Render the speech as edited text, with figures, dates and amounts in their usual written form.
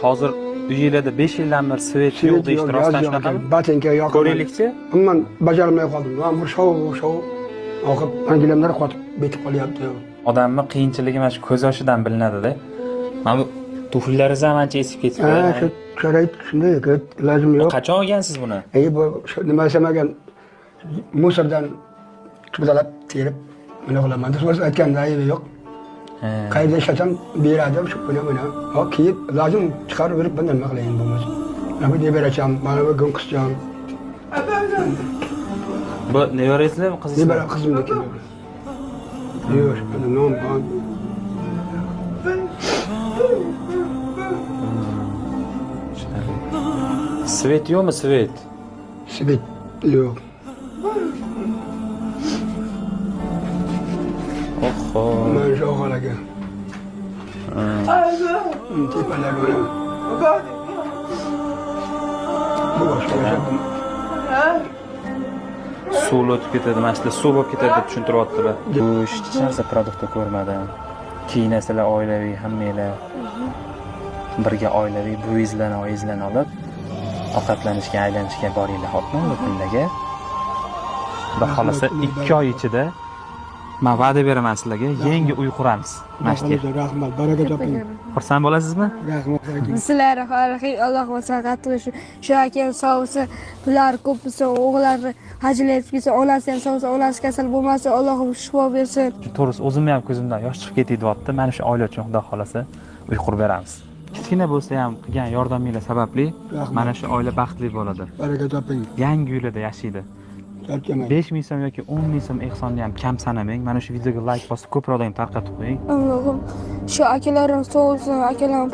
Hozir uyingizda 5 yildan beri svet yo'q deyishdi, rostdan shunaqami? Batinka yo'q. Ko'raylikchi. Umuman bajarmay qoldim. Men bir shov oqib, angilamlar qotib betib qolyapti. Odamning qiyinchiligi mana shu ko'z yoshidan bilinadi-da. Mana bu tuflilaringiz ham ancha esib ketibdi. Shu sharoit shunday, ilojim yo'q. Qachon olgansiz buni? Bu nima desamagan musordan chiqdalab terib nima qilaman. Siz aytganda aybi yo'q. Qayerda ishlatsam beradi shu bilan mana. Hop kiyib lozim chiqarib berib bunday nima qilayin bo'lmasa. Nima deb beracham, mana bu gun qizcham. Bu nevarangizmi, qizingizmi? Nevara qizimniki. Yo'q, ana nom bor. Svet yo'qmi, svet? Svet yo'q. Oho. Mana shu xolaga. Tepalar bilan. Bu boshqa. Suv o'tib ketadi, mana shu suv bo'lib ketadi deb tushuntiryaptilar. Bu hech narsa produktda ko'rmadim. Kiyinasizlar oilaviy hammanglar. Birga oilaviy buvingizlarni, oyingizlarni olib ovqatlanishga, aylanishga boringlar, xo'pmi? Bu kunlarga. Xudo xolasa 2 oy ichida men va'da beraman sizlarga, yangi uy quramiz. Mashtiga. Rahmat, baraka toping. Xursand bo'lasizmi? Rahmat ayting. Bismillahirrohmanirrohim. Alloh maslahat qilsin. Shu aka sog'sa, pular ko'p bo'lsa, o'g'illari hajlayib ketsa, onasi ham sog'sa, onasi kasal bo'lmasa, Alloh shifo bersin. To'g'risi, o'zimni ham ko'zimdan yosh chiqib ketyapti. Mana shu oila uchun Xudo xolasa uy qurib beramiz. Kichkina bo'lsa ham qilgan yordaminglar sababli mana shu oila baxtli bo'ladi. Baraka toping. Yangi uylarda yashaydi. 5 so'm yoki 10 so'm ehsonni ham kam sanamang. Mana shu videoga like bosib ko'proq odamga tarqatib qo'ying. Allohim shu akalarim sog' bo'lsin, akalarim